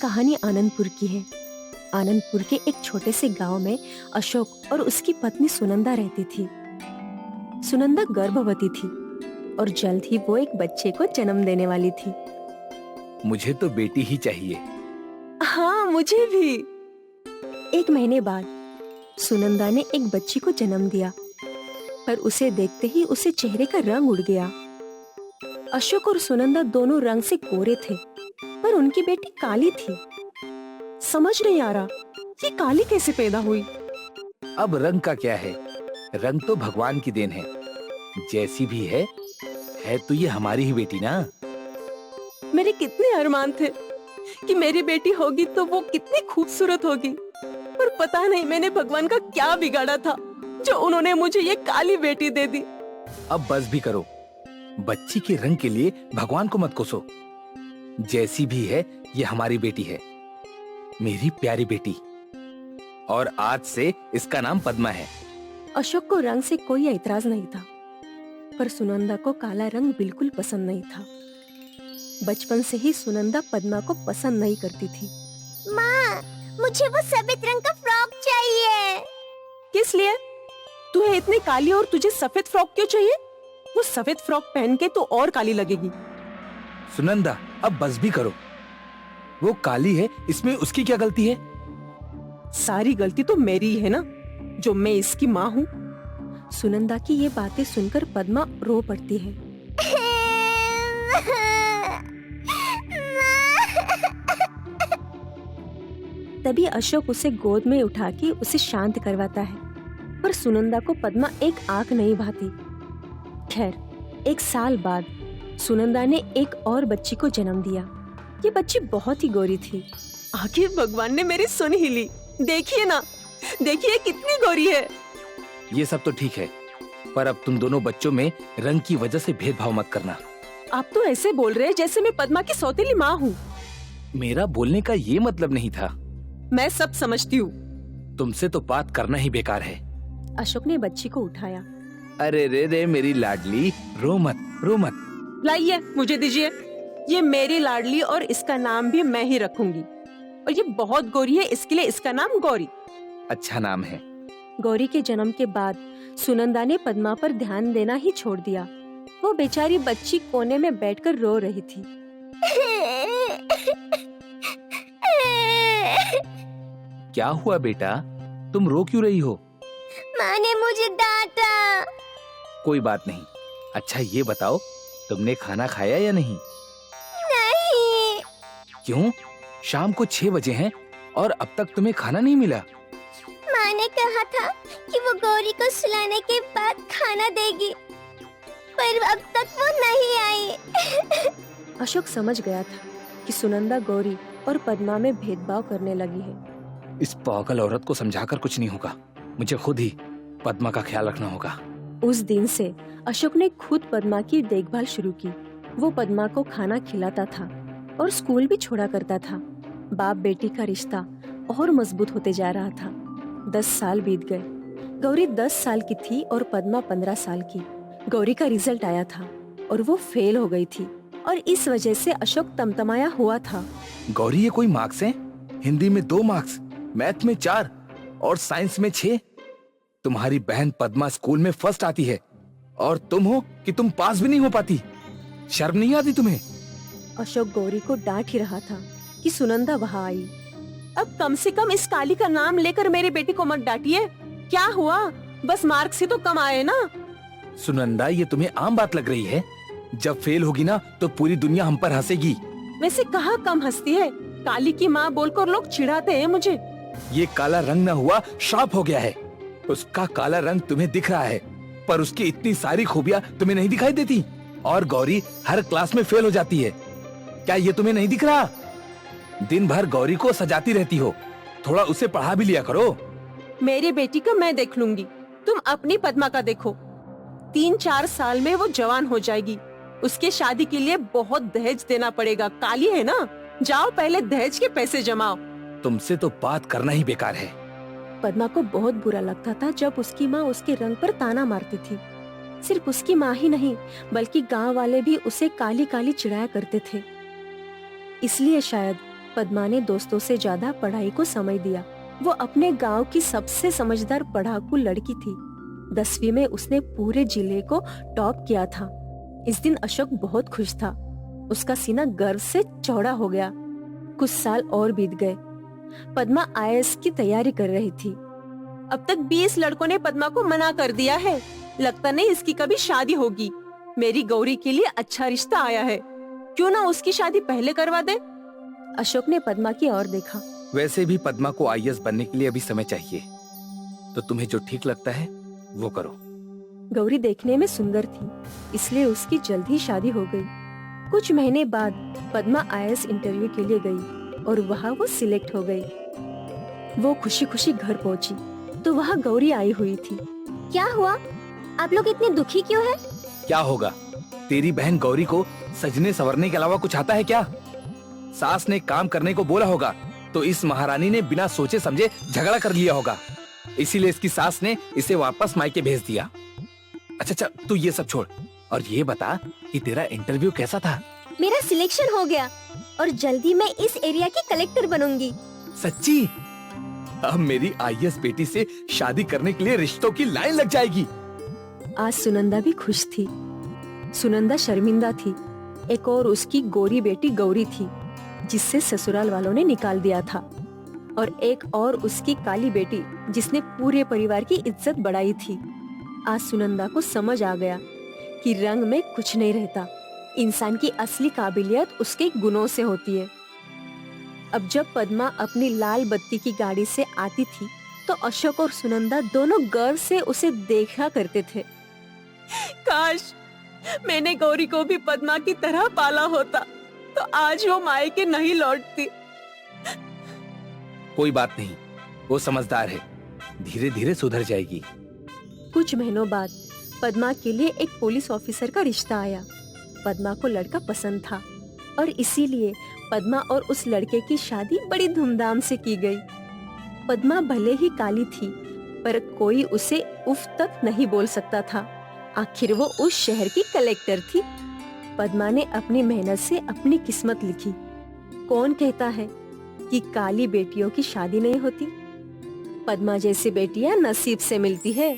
कहानी आनंदपुर की है। आनंदपुर के एक छोटे से गांव में अशोक और उसकी पत्नी सुनंदा रहती थी। सुनंदा गर्भवती थी और जल्द ही वो एक बच्चे को जन्म देने वाली थी। मुझे तो बेटी ही चाहिए। हाँ, मुझे भी। एक महीने बाद सुनंदा ने एक बच्ची को जन्म दिया, पर उसे देखते ही उसे चेहरे का रंग उड़ गया। अशोक और सुनंदा दोनों रंग से गोरे थे, पर उनकी बेटी काली थी। समझ नहीं आ रहा ये काली कैसे पैदा हुई। अब रंग का क्या है, रंग तो भगवान की देन है। जैसी भी है तो ये हमारी ही बेटी ना। मेरे कितने अरमान थे कि मेरी बेटी होगी तो वो कितनी खूबसूरत होगी, पर पता नहीं मैंने भगवान का क्या बिगाड़ा था जो उन्होंने मुझे ये काली बेटी दे दी। अब बस भी करो, बच्ची के रंग के लिए भगवान को मत कोसो। जैसी भी है ये हमारी बेटी है, मेरी प्यारी बेटी, और आज से इसका नाम पद्मा है। अशोक को रंग से कोई ऐतराज नहीं था, पर सुनंदा को काला रंग बिल्कुल पसंद नहीं था। बचपन से ही सुनंदा पद्मा को पसंद नहीं करती थी। माँ, मुझे वो सफेद रंग का फ्रॉक चाहिए। किस लिए? तू है इतनी काली और तुझे सफेद फ्रॉक क्यों चाहिए? वो सफेद फ्रॉक पहन के तो और काली लगेगी। सुनंदा, अब बस भी करो। वो काली है, इसमें उसकी क्या गलती है? सारी गलती तो मेरी ही है ना, जो मैं इसकी माँ हूँ। सुनंदा की ये बातें सुनकर पद्मा रो पड़ती है। तभी अशोक उसे गोद में उठा के उसे शांत करवाता है, पर सुनंदा को पद्मा एक आंख नहीं भाती। खैर, 1 साल बाद सुनंदा ने एक और बच्ची को जन्म दिया। ये बच्ची बहुत ही गोरी थी। आखिर भगवान ने मेरी सुन ही ली। देखिए ना, देखिए कितनी गोरी है। ये सब तो ठीक है, पर अब तुम दोनों बच्चों में रंग की वजह से भेदभाव मत करना। आप तो ऐसे बोल रहे हैं जैसे मैं पद्मा की सौतेली माँ हूँ। मेरा बोलने का ये मतलब नहीं था। मैं सब समझती हूँ। तुमसे तो बात करना ही बेकार है। अशोक ने बच्ची को उठाया। अरे रे रे मेरी लाडली, रो मत, रो मत। लाइए, मुझे दीजिए। ये मेरी लाडली और इसका नाम भी मैं ही रखूंगी। और ये बहुत गोरी है, इसके लिए इसका नाम गौरी। अच्छा नाम है। गौरी के जन्म के बाद सुनंदा ने पद्मा पर ध्यान देना ही छोड़ दिया। वो बेचारी बच्ची कोने में बैठकर रो रही थी। क्या हुआ बेटा, तुम रो क्यों रही हो? माँ ने मुझे डांटा। कोई बात नहीं। अच्छा ये बताओ, तुमने खाना खाया या नहीं? नहीं। क्यों? शाम को 6 बजे हैं और अब तक तुम्हें खाना नहीं मिला? माँ ने कहा था कि वो गौरी को सुलाने के बाद खाना देगी, पर अब तक वो नहीं आई। अशोक समझ गया था कि सुनंदा गौरी और पद्मा में भेदभाव करने लगी है। इस पागल औरत को समझाकर कुछ नहीं होगा। मुझे खुद ही पद्मा का ख्याल रखना होगा। उस दिन से अशोक ने खुद पद्मा की देखभाल शुरू की। वो पद्मा को खाना खिलाता था और स्कूल भी छोड़ा करता था। बाप बेटी का रिश्ता और मजबूत होते जा रहा था। 10 साल बीत गए। गौरी 10 साल की थी और पद्मा 15 साल की। गौरी का रिजल्ट आया था और वो फेल हो गई थी, और इस वजह से अशोक तमतमाया हुआ था। गौरी, ये कोई मार्क्स हैं? हिंदी में 2 मार्क्स, मैथ में 4 और साइंस में 6। तुम्हारी बहन पद्मा स्कूल में फर्स्ट आती है और तुम हो कि तुम पास भी नहीं हो पाती। शर्म नहीं आती तुम्हें? अशोक गौरी को डांट ही रहा था कि सुनंदा वहाँ आई। अब कम से कम इस काली का नाम लेकर मेरी बेटी को मत डांटिए। क्या हुआ, बस मार्क्स ही तो कम आए ना। सुनंदा, ये तुम्हें आम बात लग रही है? जब फेल होगी ना तो पूरी दुनिया हम पर हंसेगी। वैसे कहाँ कम हंसती है, काली की माँ बोलकर लोग चिढ़ाते हैं मुझे। ये काला रंग न हुआ, श्राप हो गया है। उसका काला रंग तुम्हें दिख रहा है, पर उसकी इतनी सारी खूबियाँ तुम्हें नहीं दिखाई देती। और गौरी हर क्लास में फेल हो जाती है। क्या ये तुम्हें नहीं दिख रहा? दिन भर गौरी को सजाती रहती हो, थोड़ा उसे पढ़ा भी लिया करो। मेरी बेटी का मैं देख लूंगी, तुम अपनी पद्मा का देखो। 3-4 साल में वो जवान हो जाएगी। उसके शादी के लिए बहुत दहेज देना पड़ेगा। काली है ना, जाओ पहले दहेज के पैसे जमाओ। तुमसे तो बात करना ही बेकार है। पद्मा को बहुत बुरा लगता था जब उसकी माँ उसके रंग पर ताना मारती थी। सिर्फ उसकी माँ ही नहीं, बल्कि गांव वाले भी उसे काली काली चिढ़ाया करते थे। इसलिए शायद पद्मा ने दोस्तों से ज्यादा पढ़ाई को समय दिया। वो अपने गांव की सबसे समझदार पढ़ाकू लड़की थी। 10वीं में उसने पूरे जिले को टॉप किया था। इस दिन अशोक बहुत खुश था। उसका सीना गर्व से चौड़ा हो गया। कुछ साल और बीत गए। पद्मा आईएएस की तैयारी कर रही थी। अब तक 20 लड़कों ने पद्मा को मना कर दिया है। लगता नहीं इसकी कभी शादी होगी। मेरी गौरी के लिए अच्छा रिश्ता आया है, क्यों ना उसकी शादी पहले करवा दे। अशोक ने पद्मा की ओर देखा। वैसे भी पद्मा को आईएएस बनने के लिए अभी समय चाहिए, तो तुम्हें जो ठीक लगता है वो करो। गौरी देखने में सुंदर थी, इसलिए उसकी जल्द ही शादी हो गई। कुछ महीने बाद पद्मा आईएएस इंटरव्यू के लिए गई और वहाँ वो सिलेक्ट हो गई। वो खुशी खुशी घर पहुँची तो वहाँ गौरी आई हुई थी। क्या हुआ? आप लोग इतने दुखी क्यों हैं? क्या होगा? तेरी बहन गौरी को सजने संवरने के अलावा कुछ आता है क्या? सास ने काम करने को बोला होगा तो इस महारानी ने बिना सोचे समझे झगड़ा कर लिया होगा, इसीलिए इसकी सास ने इसे वापस मायके भेज दिया। अच्छा, तू ये सब छोड़ और ये बता कि तेरा इंटरव्यू कैसा था? मेरा सिलेक्शन हो गया और जल्दी मैं इस एरिया की कलेक्टर बनूंगी। सच्ची? अब मेरी आईएएस बेटी से शादी करने के लिए रिश्तों की लाइन लग जाएगी। आज सुनंदा भी खुश थी। सुनंदा शर्मिंदा थी। एक और उसकी गोरी बेटी गौरी थी, जिससे ससुराल वालों ने निकाल दिया था, और एक और उसकी काली बेटी जिसने पूरे परिवार की इज्जत बढ़ाई थी। आज सुनंदा को समझ आ गया कि रंग में कुछ नहीं रहता। इंसान की असली काबिलियत उसके गुणों से होती है। अब जब पद्मा अपनी लाल बत्ती की गाड़ी से आती थी तो अशोक और सुनंदा दोनों गर्व से उसे देखा करते थे। काश मैंने गौरी को भी पद्मा की तरह पाला होता तो आज वो मायके नहीं लौटती। कोई बात नहीं, वो समझदार है, धीरे धीरे सुधर जाएगी। कुछ महीनों बाद पद्मा के लिए एक पुलिस ऑफिसर का रिश्ता आया। पद्मा को लड़का पसंद था और इसीलिए पद्मा और उस लड़के की शादी बड़ी धूमधाम से की गई। पद्मा भले ही काली थी, पर कोई उसे उफ तक नहीं बोल सकता था। आखिर वो उस शहर की कलेक्टर थी। पद्मा ने अपनी मेहनत से अपनी किस्मत लिखी। कौन कहता है कि काली बेटियों की शादी नहीं होती? पद्मा जैसी बेटियां नसीब से मिलती है।